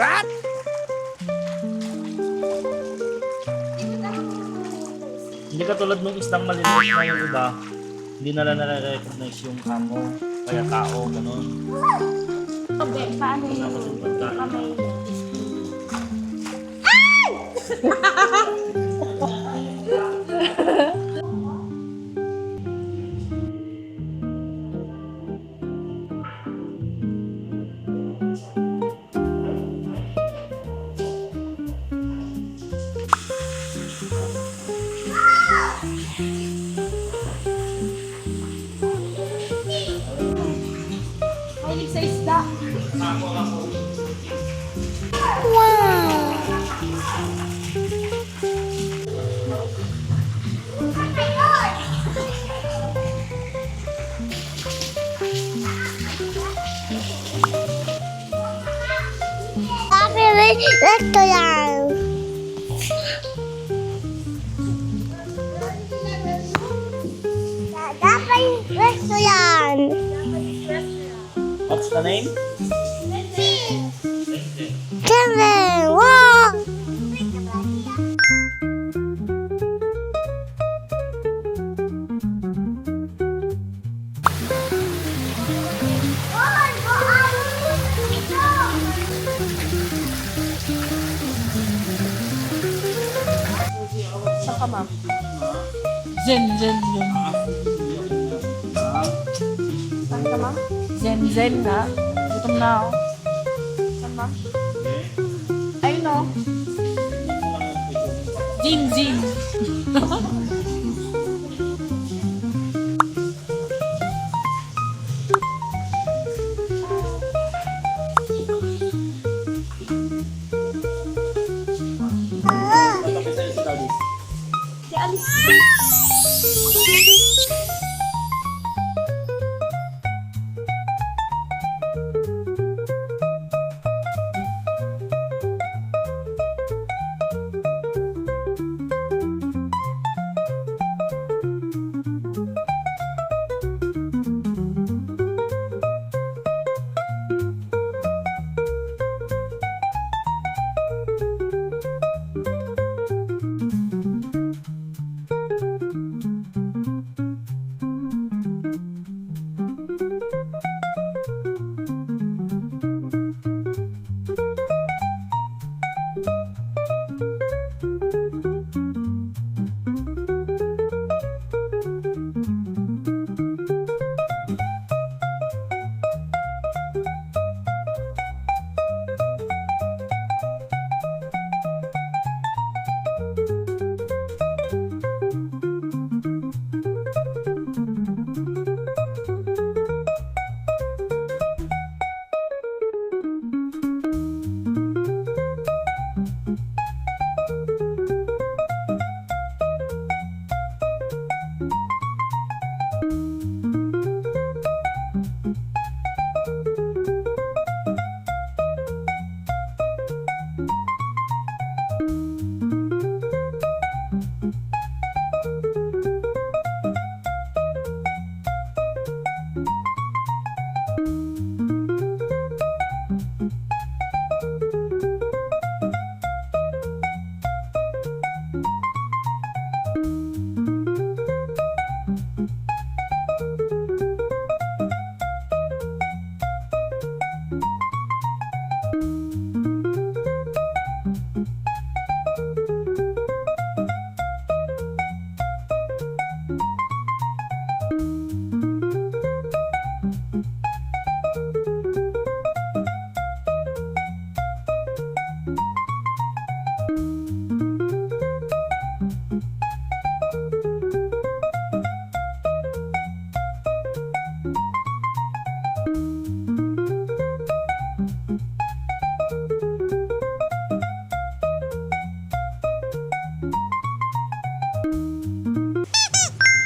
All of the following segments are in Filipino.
What? Hindi ka tulad ng isdang maliliit na yung iba. Hindi nila nare-recognize yung amo. Kaya tao, gano'n. Okay, paano Wala yun? kasing pagkain. Kamay. Mahilig sa isda. Ito yan. Dapat ito yan. What's the name? Kevin, wow! Saan ka, ma'am? Zen yun. Saan ka, ma'am? Zen na. Gutom na ako. Saan, ma'am? Ayun o. Zin. Malapit sa'yo si Daddy. Si Alice.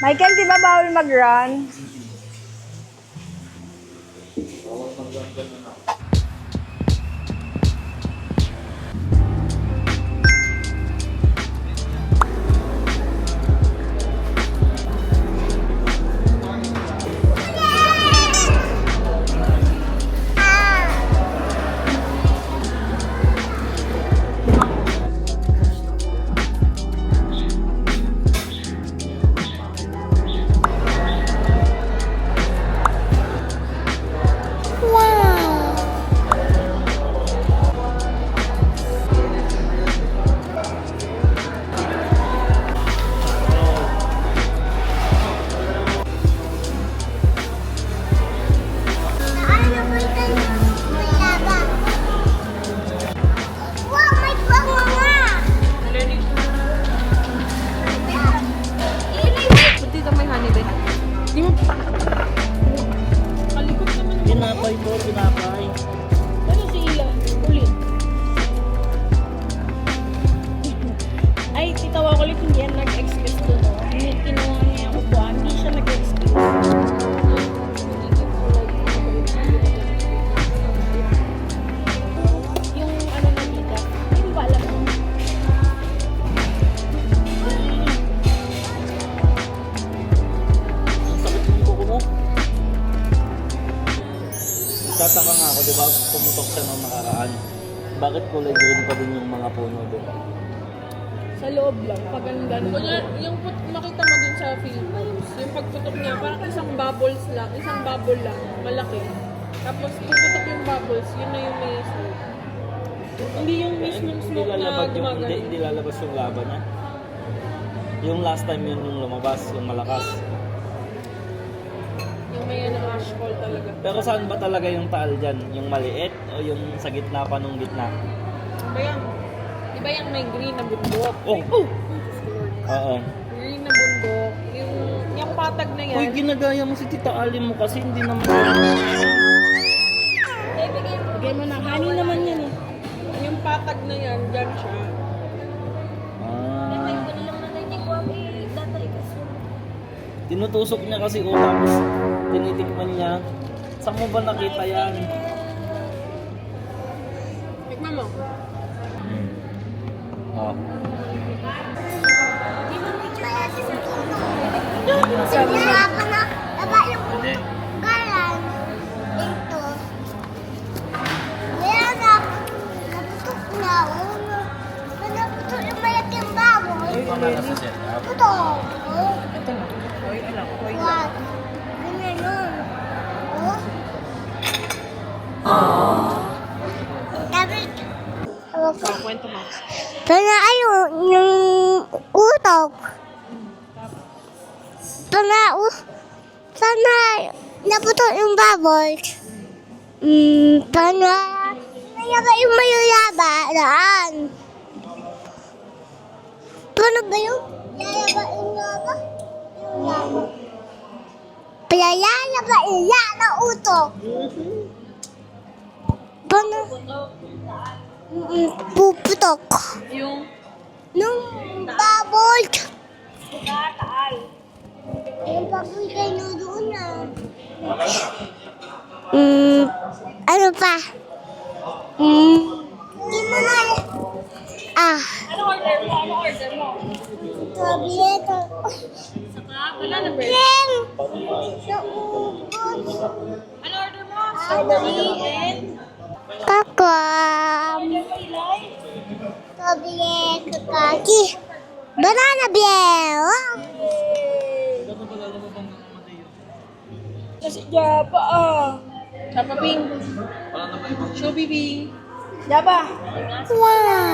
Michael, di ba bawal mag-run? pumutok siya nung nakaraan. Bakit kulay green pa din yung mga puno doon? Sa loob lang, paganda. Kunya, yung makita mo dun sa Philippines, yung pagputok niya, parang isang bubble lang, malaki. Tapos puputok yung bubbles, yun na yung may smoke. Hindi yung mismong smoke na gumagano. Hindi lalabas yung lava niya. Yung last time yun yung lumabas, yung malakas. Yung may ano, ash fall talaga. Pero saan ba talaga yung taal dyan? Yung maliit o yung sa gitna pa nung gitna? Iba yung may green na bundok. Oh! Oo. Green na bundok. Yung patag na yan. Uy, ginagaya mo si Tita Ali mo kasi hindi naman... Bigay mo na. Honey naman yan eh. Yung patag na yan, dyan siya. Tinutusok niya kasi tapos tinitikman niya. Saan mo ba nakita yan? Tikman mo. Oh. Ako na, baba yung Hindi. galan. Ito. Meron na, naputok na. Naputok yung malaking baboy. Ito na nasa setup. Putok. Ito na. Oy, alam. Oy, What? Ganyan yun. Oh. Tapos, kwento mo. sana yung utok. Sana naputok yung baboy. Sana nayaba yung mayuyaba daan. Paano ba yung yayaba yung yaba? Yung yaba. Payayaba yung yaba utok. Paano? Puputok. Yung Nung baboy. Yung baboy kayo doon na. Ano pa? Hindi mo na. Ano order mo? Tableta. Banana bread. Ken! Naubos. Ano order mo? Strawberry and... Kakwam. Tableta kaki. Banana bear. Kasi Japa Japa Bing. Shobi Bing. Japa. Wow.